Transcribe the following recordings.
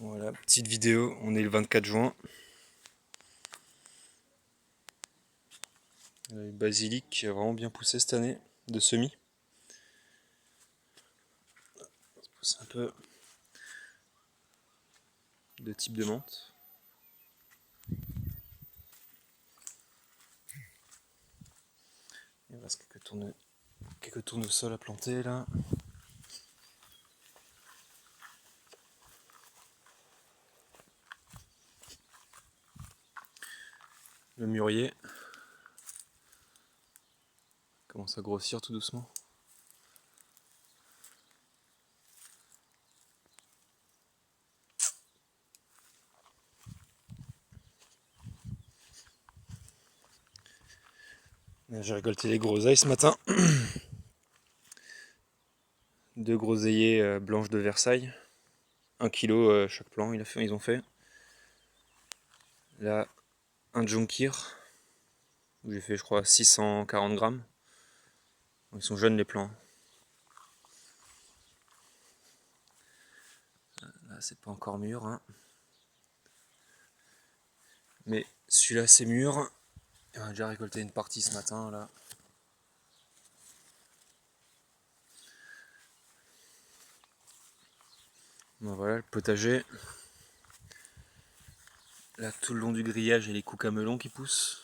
Voilà, petite vidéo, on est le 24 juin. Le basilic a vraiment bien poussé cette année, de semis. Ça pousse un peu de type de menthe. Il reste quelques tournesols à planter là. Le mûrier commence à grossir tout doucement. J'ai récolté les groseilles ce matin. 2 groseilliers blanches de Versailles. 1 kilo chaque plant ils ont fait. Là, un Jonkir, où j'ai fait je crois 640 grammes. Ils sont jeunes les plants. Là c'est pas encore mûr, hein. Mais celui-là c'est mûr. On a déjà récolté une partie ce matin là. Bon, voilà le potager. Là tout le long du grillage il y a les cucamelons qui poussent.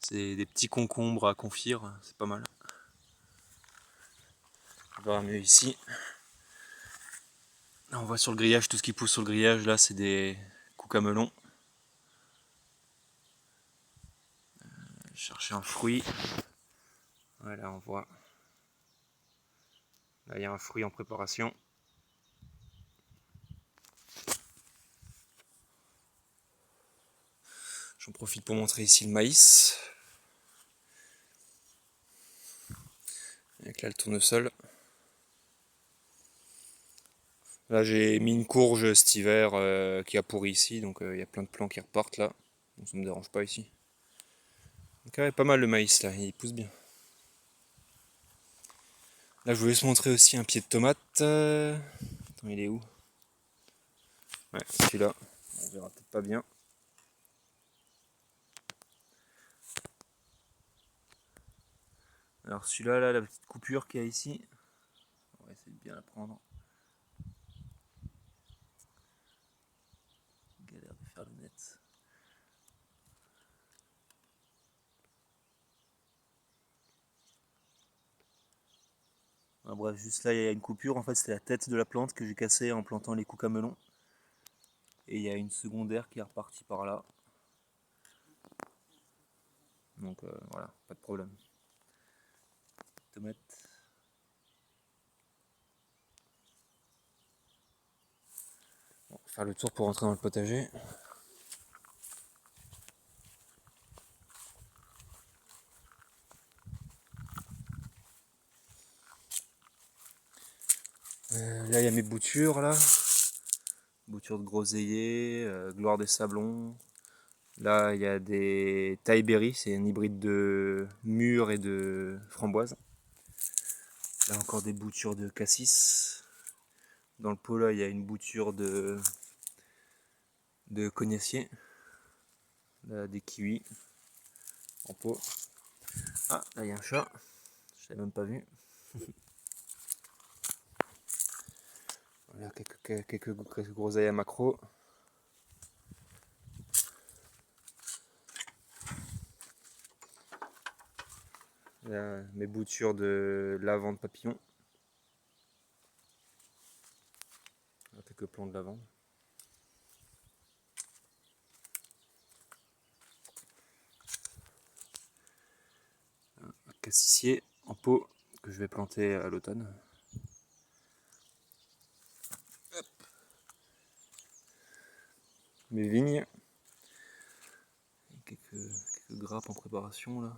C'est des petits concombres à confire, c'est pas mal. On verra mieux ici. Là, on voit sur le grillage, tout ce qui pousse sur le grillage là c'est des cucamelons. Chercher un fruit. Voilà, on voit. Là il y a un fruit en préparation. J'en profite pour montrer ici le maïs. Avec là le tournesol. Là j'ai mis une courge cet hiver qui a pourri ici, donc il y a plein de plants qui repartent là. Donc ça me dérange pas ici. Donc ouais, pas mal le maïs là, il pousse bien. Là je voulais vous montrer aussi un pied de tomate. Attends, il est où? Ouais, celui-là. On verra peut-être pas bien. Alors celui-là, là, la petite coupure qu'il y a ici, on va essayer de bien la prendre. Galère de faire le net. Bref, juste là il y a une coupure, en fait c'était la tête de la plante que j'ai cassée en plantant les cucamelons. Et il y a une secondaire qui est repartie par là. Donc voilà, pas de problème. Tomate. Bon, faire le tour pour rentrer dans le potager. Là il y a mes boutures là. Boutures de groseillier, gloire des sablons. Là il y a des tailleberry, c'est un hybride de mûre et de framboise. Là encore des boutures de cassis. Dans le pot là il y a une bouture de cognacier. Là des kiwis en pot. Ah là il y a un chat, je l'avais même pas vu. Voilà quelques groseilles à macro. Là, mes boutures de lavande papillon. Là, quelques plants de lavande. Un cassissier en pot que je vais planter à l'automne. Mes vignes. Quelques grappes en préparation là.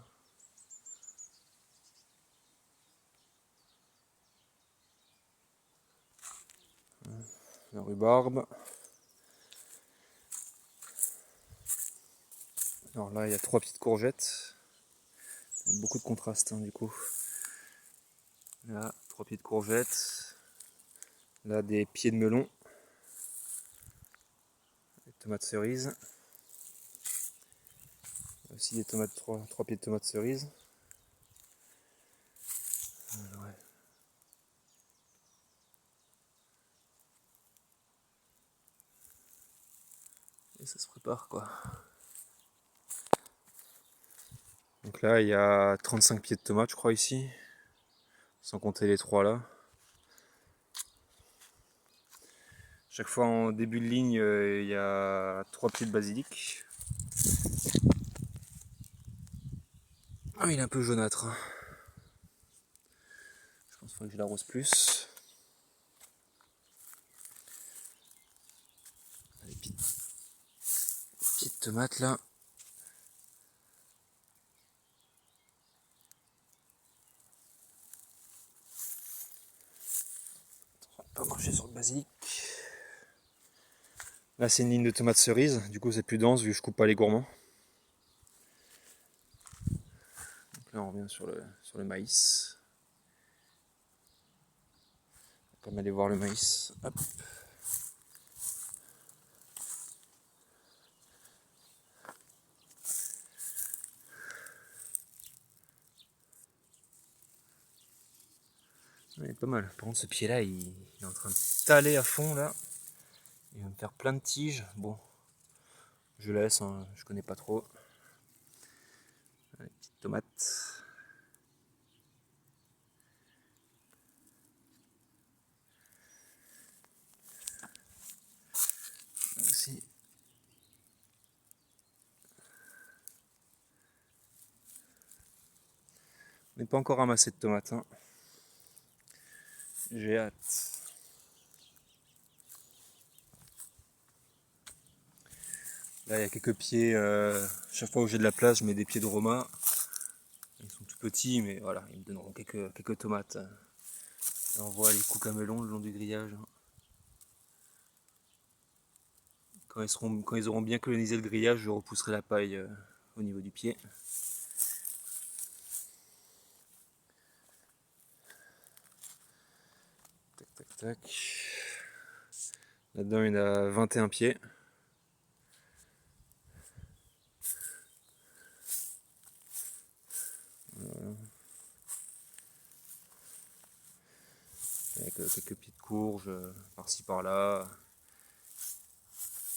La rhubarbe. Alors là il y a 3 petites courgettes. Beaucoup de contraste hein, du coup. Là, 3 pieds de courgettes. Là, des pieds de melon. Des tomates cerises. Aussi des tomates, 3 pieds de tomates cerises. Ouais. Et ça se prépare quoi. Donc là il y a 35 pieds de tomates je crois ici. Sans compter les 3 là. Chaque fois en début de ligne il y a 3 pieds de basilic. Ah il est un peu jaunâtre. Je pense qu'il faudrait que je l'arrose plus. Les petites tomates là. On va pas marcher sur le basilic. Là c'est une ligne de tomates cerises, du coup c'est plus dense vu que je coupe pas les gourmands. Donc là on revient sur le maïs. Comme aller voir le maïs. Hop. Il est pas mal. Par contre ce pied là il est en train de taler à fond là. Il va me faire plein de tiges. Bon, je laisse, hein, je connais pas trop. Les petites tomates. Aussi. On n'est pas encore ramassé de tomates. Hein. J'ai hâte. Là, il y a quelques pieds. Chaque fois où j'ai de la place, je mets des pieds de romain. Ils sont tout petits, mais voilà, ils me donneront quelques tomates. Et on voit les cucamelons le long du grillage. Quand ils auront bien colonisé le grillage, je repousserai la paille au niveau du pied. Tac, tac, tac. Là-dedans, il y en a 21 pieds. Voilà. Avec quelques pieds de courge par-ci par-là.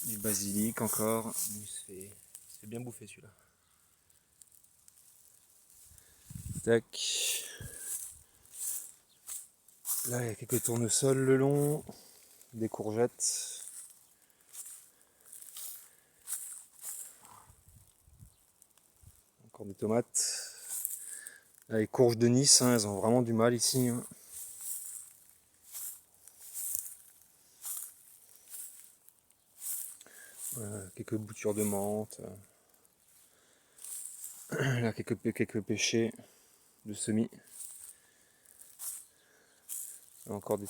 Du basilic encore. Il se fait bien bouffer celui-là. Tac. Là, il y a quelques tournesols le long. Des courgettes. Encore des tomates. Là, les courges de Nice, hein, elles ont vraiment du mal ici. Hein. Voilà, quelques boutures de menthe. Là, quelques pêchés de semis. Encore des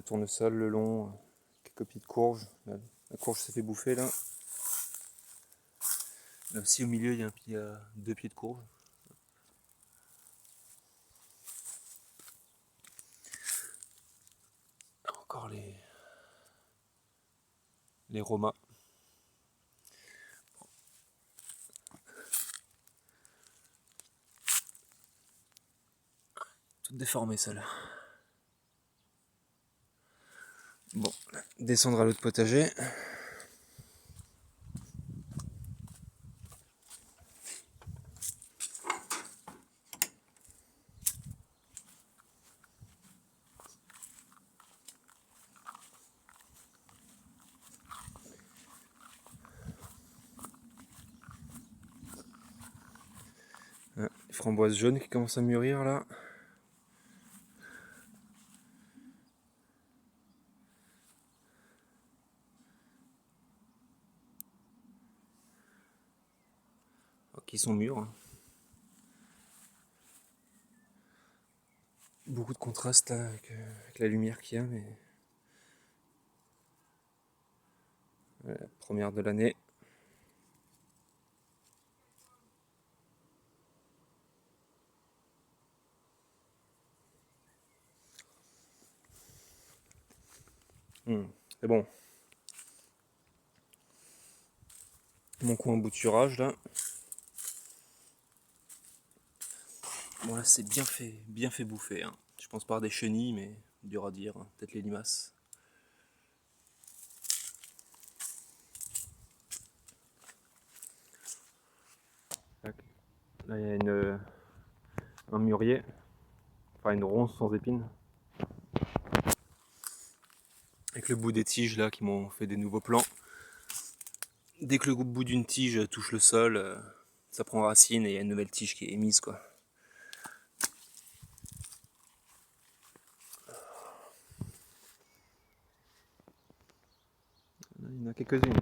tournesols le long. Quelques petites courges. Là, la courge s'est fait bouffer là. Là aussi au milieu, il y a 2 pieds de courge. Encore les romas. Toutes déformées celles-là. Bon, descendre à l'autre potager. Les framboises jaunes qui commencent à mûrir là. Qui sont mûres. Hein. Beaucoup de contraste là avec la lumière qu'il y a, mais voilà, première de l'année. C'est bon. Mon coin bouturage là. Bon là c'est bien fait bouffer. Hein. Je pense par des chenilles, mais dur à dire. Hein. Peut-être les limaces. Là il y a un mûrier, enfin une ronce sans épines. Avec le bout des tiges là qui m'ont fait des nouveaux plants. Dès que le bout d'une tige touche le sol, ça prend racine et il y a une nouvelle tige qui est émise quoi. Il y en a quelques-unes.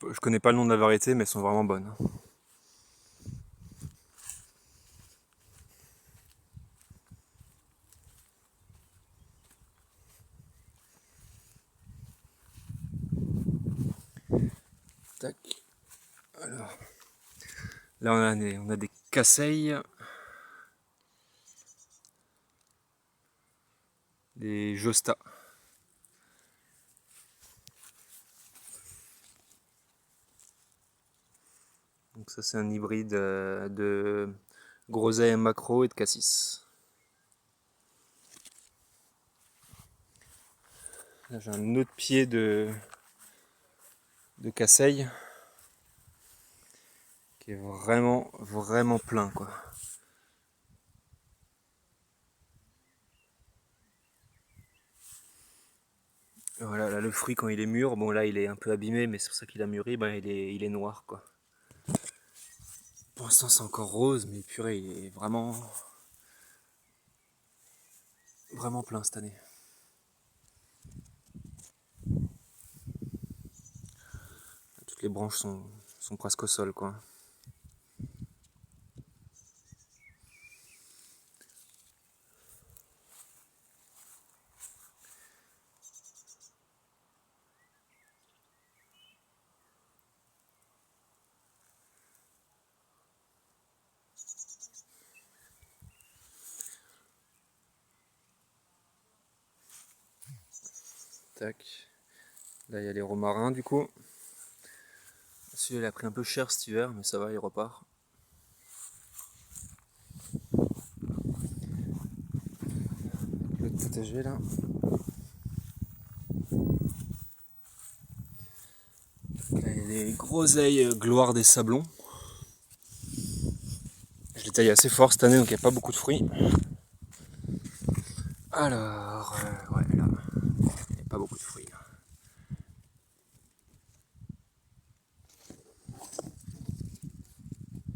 Je connais pas le nom de la variété, mais elles sont vraiment bonnes. Tac. Alors, là on a des casseilles, des josta. Donc ça c'est un hybride de groseille macro et de cassis. Là j'ai un autre pied de casseille qui est vraiment plein quoi. Voilà, là le fruit quand il est mûr, bon là il est un peu abîmé mais c'est pour ça qu'il a mûri, ben, il est noir quoi. Pour l'instant c'est encore rose mais purée il est vraiment plein cette année. Toutes les branches sont presque au sol quoi. Tac. Là il y a les romarins du coup. Celui-là il a pris un peu cher cet hiver mais ça va il repart. L'autre potager là. Là il y a des groseilles gloire des sablons. Je les taille assez fort cette année donc il n'y a pas beaucoup de fruits. Alors, ouais là, il n'y a pas beaucoup de fruits.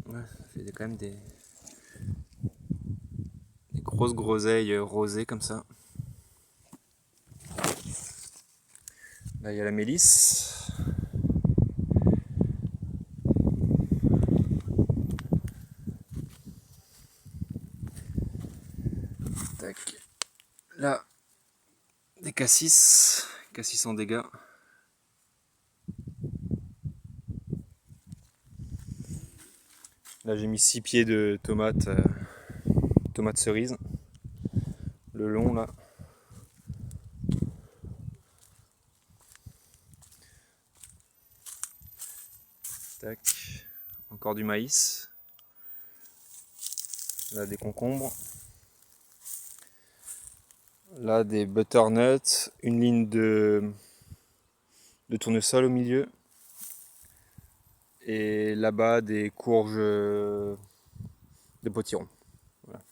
Ouais, ça fait quand même des grosses groseilles rosées comme ça. Là il y a la mélisse. Tac. Là, des cassis en dégâts. Là j'ai mis 6 pieds de tomates, tomates cerises. Le long là. Tac. Encore du maïs. Là des concombres. Là des butternuts. Une ligne de tournesol au milieu. Et là-bas des courges de potiron. Voilà.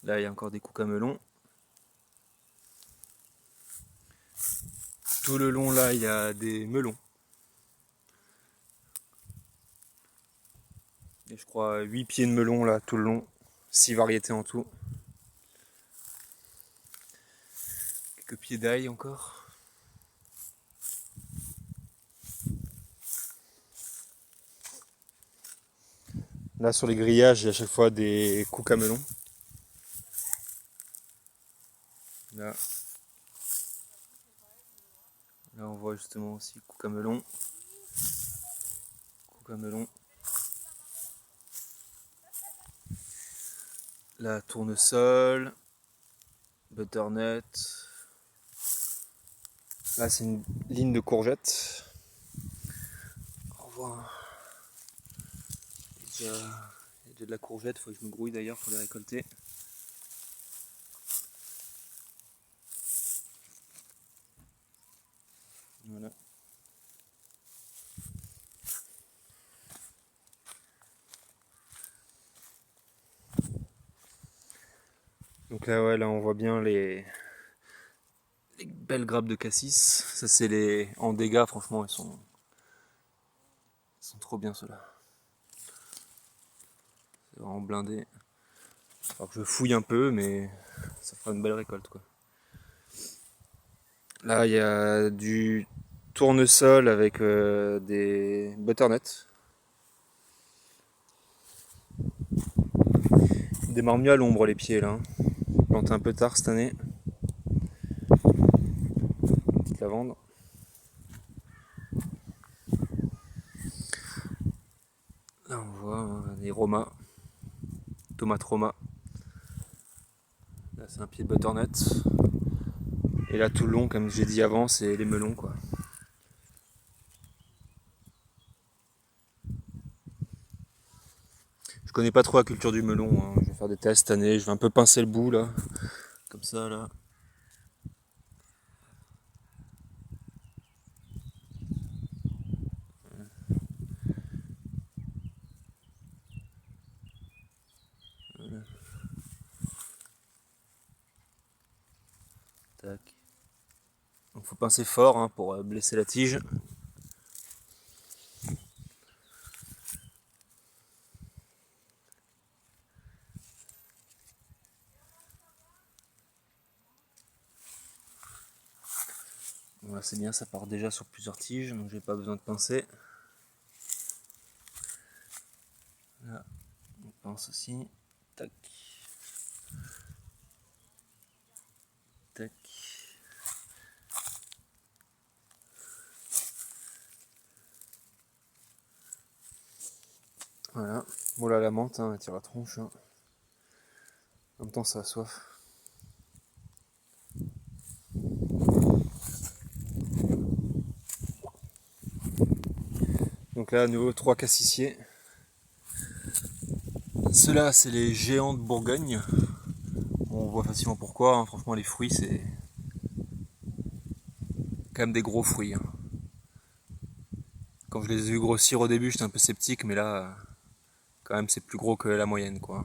Là il y a encore des cucamelons. Tout le long là il y a des melons. Et je crois 8 pieds de melon là tout le long. 6 variétés en tout. Quelques pieds d'ail encore. Là sur les grillages, il y a à chaque fois des cucamelons. Là. Là on voit justement aussi Cucamelon. Cucamelon. La tournesol. Butternut. Là c'est une ligne de courgettes. On voit. Il y a déjà de la courgette, il faut que je me grouille d'ailleurs pour les récolter. Voilà. Donc là, ouais, là on voit bien les belles grappes de cassis. Ça c'est les en dégâts, franchement, ils sont trop bien ceux-là. C'est vraiment blindé. Alors que je fouille un peu, mais ça fera une belle récolte quoi. Là il y a du tournesol avec des butternuts. Il démarre mieux à l'ombre les pieds là. Hein. Planté un peu tard cette année. Petite lavande. Là on voit des romas. Tomates roma. Là c'est un pied de butternut. Et là tout le long, comme j'ai dit avant, c'est les melons quoi. Je connais pas trop la culture du melon, hein. Je vais faire des tests cette année, je vais un peu pincer le bout là, comme ça là. Voilà. Tac. Donc faut pincer fort hein, pour blesser la tige. Voilà, c'est bien, ça part déjà sur plusieurs tiges, donc j'ai pas besoin de pincer. Là, on pince aussi. Tac. Tac. Voilà. Bon là la menthe, hein, elle tire la tronche. Hein. En même temps ça a soif. Donc là à nouveau 3 cassissiers. Ceux-là c'est les géants de Bourgogne. Bon, on voit facilement pourquoi, hein. Franchement les fruits c'est quand même des gros fruits. Hein. Quand je les ai vus grossir au début j'étais un peu sceptique, mais là quand même c'est plus gros que la moyenne quoi.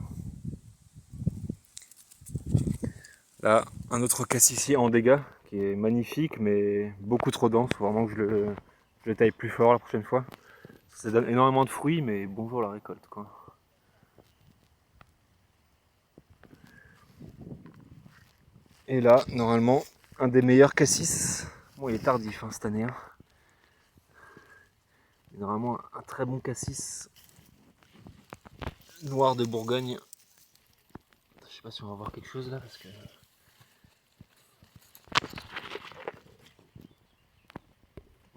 Là, un autre cassissier en dégâts qui est magnifique mais beaucoup trop dense, faut vraiment que je le taille plus fort la prochaine fois. Ça donne énormément de fruits mais bonjour la récolte quoi. Et là, normalement, un des meilleurs cassis. Bon, il est tardif hein, cette année. Hein. Il y a vraiment un très bon cassis noir de Bourgogne. Je sais pas si on va voir quelque chose là parce que.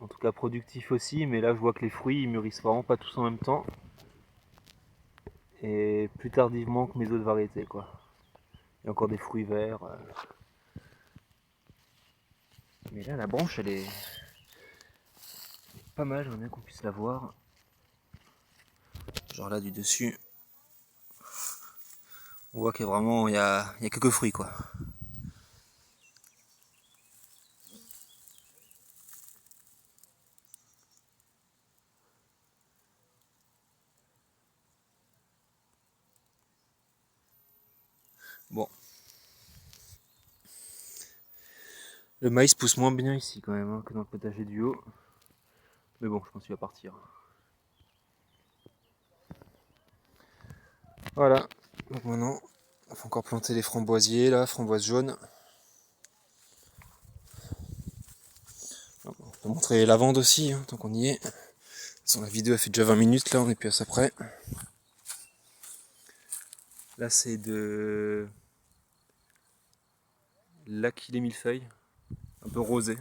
En tout cas productif aussi, mais là je vois que les fruits ils mûrissent vraiment pas tous en même temps. Et plus tardivement que mes autres variétés quoi. Il y a encore des fruits verts. Mais là la branche elle est pas mal, j'aimerais bien qu'on puisse la voir. Genre là du dessus. On voit qu'il y a vraiment il y a quelques fruits quoi. Bon. Le maïs pousse moins bien ici quand même hein, que dans le potager du haut. Mais bon, je pense qu'il va partir. Voilà. Donc maintenant, il faut encore planter les framboisiers là, framboises jaunes. On peut montrer les lavandes aussi, hein, tant qu'on y est. La vidéo a fait déjà 20 minutes là, on est plus à ça près. Là c'est de l'Aquilée millefeuille, un peu rosé.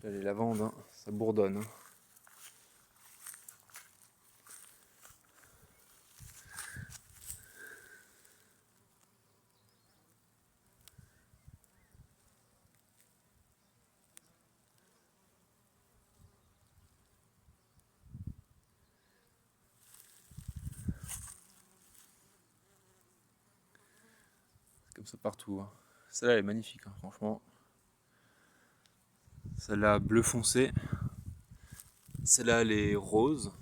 Là, les lavandes, hein, ça bourdonne. Hein. Comme ça partout. Hein. Celle-là elle est magnifique, hein, franchement. Celle-là bleu foncé. Celle-là elle est rose.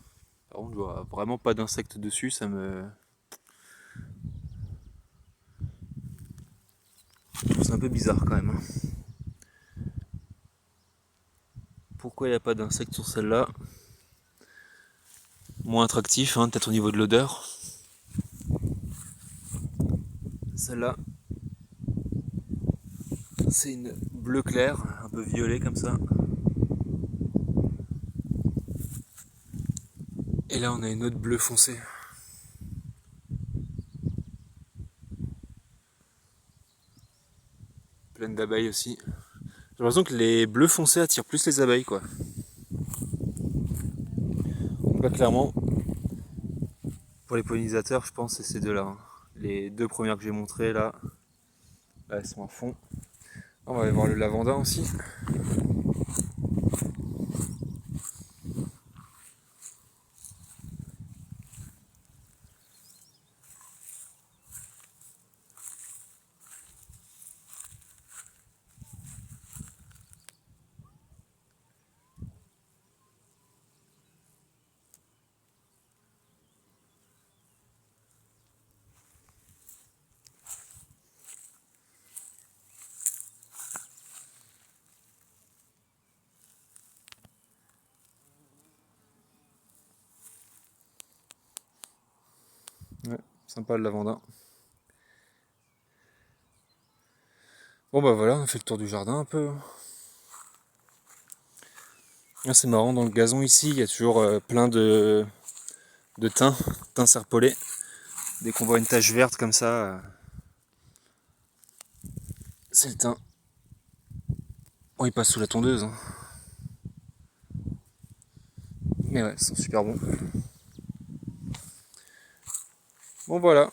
Par contre je vois vraiment pas d'insectes dessus, ça me... Je trouve ça un peu bizarre quand même. Hein. Pourquoi il n'y a pas d'insectes sur celle-là? Moins attractif, hein, peut-être au niveau de l'odeur. Celle-là, c'est une bleu clair, un peu violet comme ça. Et là on a une autre bleu foncé. Pleine d'abeilles aussi. J'ai l'impression que les bleus foncés attirent plus les abeilles quoi. Donc là clairement, pour les pollinisateurs je pense que c'est ces deux là. Hein. Les deux premières que j'ai montrées là, elles sont à fond. On va aller voir le lavandin aussi. Ouais, sympa le lavandin. Bon bah voilà, on a fait le tour du jardin un peu. Ah, c'est marrant, dans le gazon ici, il y a toujours plein de thym serpolé. Dès qu'on voit une tache verte comme ça, c'est le thym. Bon, il passe sous la tondeuse. Hein. Mais ouais, ils sont super bons. Bon voilà,